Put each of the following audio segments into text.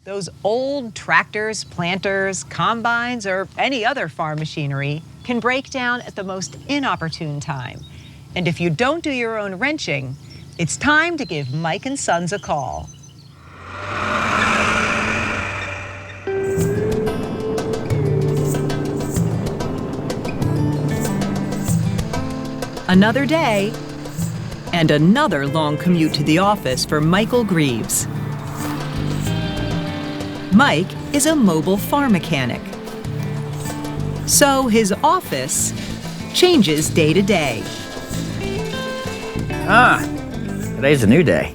Those old tractors, planters, combines, or any other farm machinery can break down at the most inopportune time. And if you don't do your own wrenching, it's time to give Mike and Sons a call. Another day, and another long commute to the office for Michael Greaves. Mike is a mobile farm mechanic. So his office changes day to day. Today's a new day.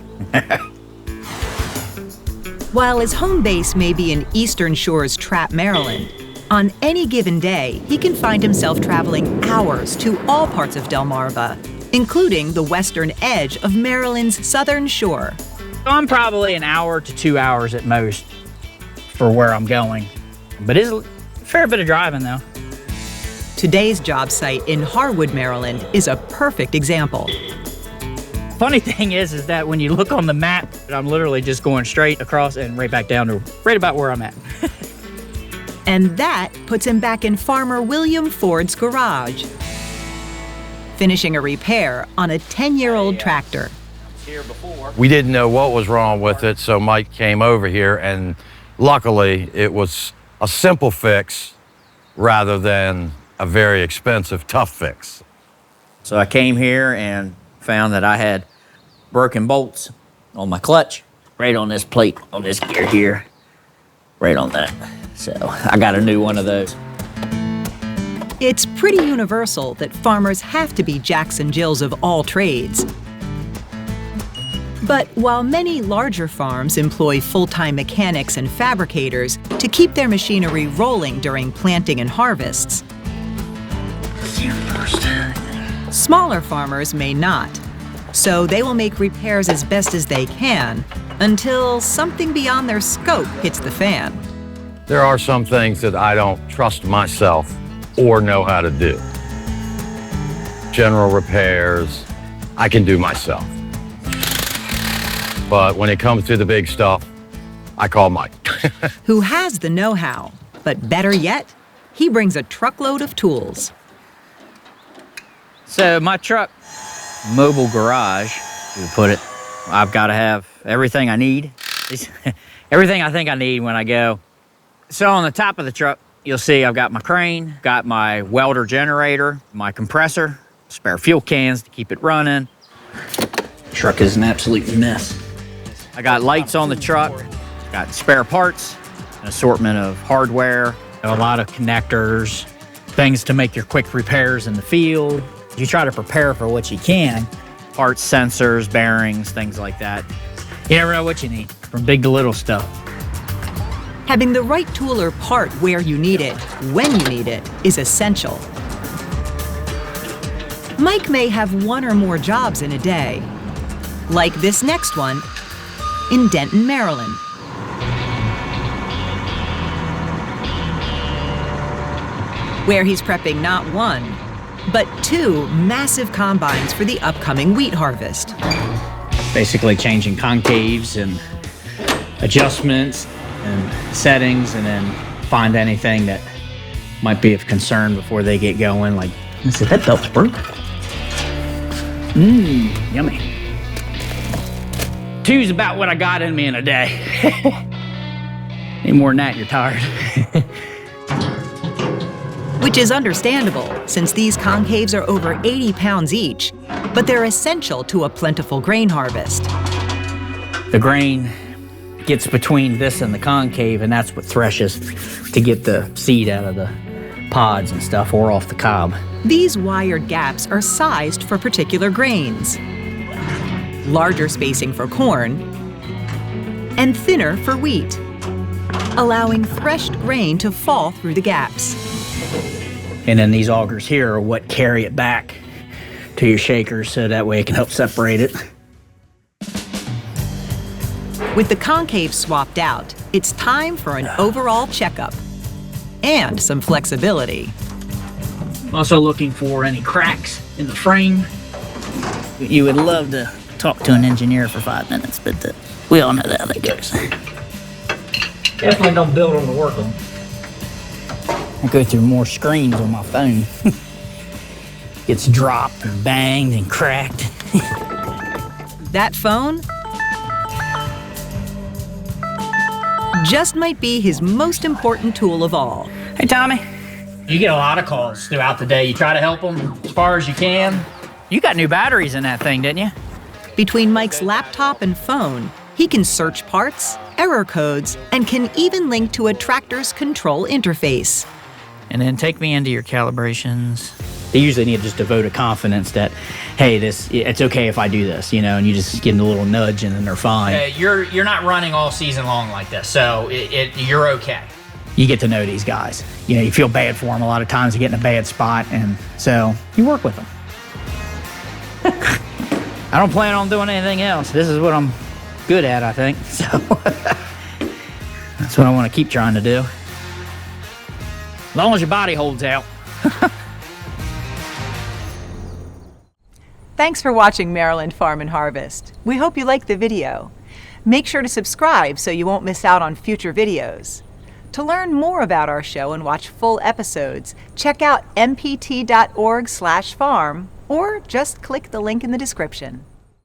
While his home base may be in Eastern Shore's Trapp, Maryland, on any given day, he can find himself traveling hours to all parts of Delmarva, including the western edge of Maryland's southern shore. I'm probably an hour to 2 hours at most for where I'm going, but it's a fair bit of driving though. Today's job site in Harwood, Maryland is a perfect example. Funny thing is that when you look on the map, I'm literally just going straight across and right back down to right about where I'm at. And that puts him back in farmer William Ford's garage, finishing a repair on a 10-year-old tractor. We didn't know what was wrong with it, so Mike came over here, and luckily it was a simple fix rather than a very expensive, tough fix. So I came here and found that I had broken bolts on my clutch, right on this plate, on this gear here, right on that. So I got a new one of those. It's pretty universal that farmers have to be Jacks and Jills of all trades. But while many larger farms employ full-time mechanics and fabricators to keep their machinery rolling during planting and harvests, smaller farmers may not. So they will make repairs as best as they can until something beyond their scope hits the fan. There are some things that I don't trust myself or know how to do. General repairs, I can do myself. But when it comes to the big stuff, I call Mike. Who has the know-how, but better yet, he brings a truckload of tools. So my truck, mobile garage, we put it, I've got to have everything I need. Everything I think I need when I go. So on the top of the truck, you'll see I've got my crane, got my welder generator, my compressor, spare fuel cans to keep it running. Truck is an absolute mess. I got lights on the truck, got spare parts, an assortment of hardware, a lot of connectors, things to make your quick repairs in the field. You try to prepare for what you can. Parts, sensors, bearings, things like that. You never know what you need, from big to little stuff. Having the right tool or part where you need it, when you need it, is essential. Mike may have one or more jobs in a day, like this next one in Denton, Maryland. Where he's prepping not one, but two massive combines for the upcoming wheat harvest. Basically changing concaves and adjustments and settings, and then find anything that might be of concern before they get going. Like, I said, that belt's broke. Yummy. Two's about what I got in me in a day. Any more than that, you're tired. Which is understandable, since these concaves are over 80 pounds each, but they're essential to a plentiful grain harvest. The grain gets between this and the concave, and that's what threshes to get the seed out of the pods and stuff, or off the cob. These wired gaps are sized for particular grains. Larger spacing for corn, and thinner for wheat, allowing threshed grain to fall through the gaps. And then these augers here are what carry it back to your shaker, so that way it can help separate it. With the concave swapped out, it's time for an overall checkup and some flexibility. I'm also looking for any cracks in the frame. You would love to talk to an engineer for 5 minutes, but we all know how that goes. Definitely don't build them to work them. I go through more screens on my phone. Gets dropped and banged and cracked. That phone just might be his most important tool of all. Hey, Tommy. You get a lot of calls throughout the day. You try to help them as far as you can. You got new batteries in that thing, didn't you? Between Mike's laptop and phone, he can search parts, error codes, and can even link to a tractor's control interface. And then take me into your calibrations. They usually need to just devote a confidence that, hey, it's okay if I do this, you know, and you just give them a little nudge and then they're fine. You're not running all season long like this, so you're okay. You get to know these guys. You know, you feel bad for them a lot of times. They get in a bad spot, and so you work with them. I don't plan on doing anything else. This is what I'm good at, I think. So that's what I want to keep trying to do. As long as your body holds out. Thanks for watching Maryland Farm and Harvest. We hope you liked the video. Make sure to subscribe so you won't miss out on future videos. To learn more about our show and watch full episodes, check out mpt.org/farm or just click the link in the description.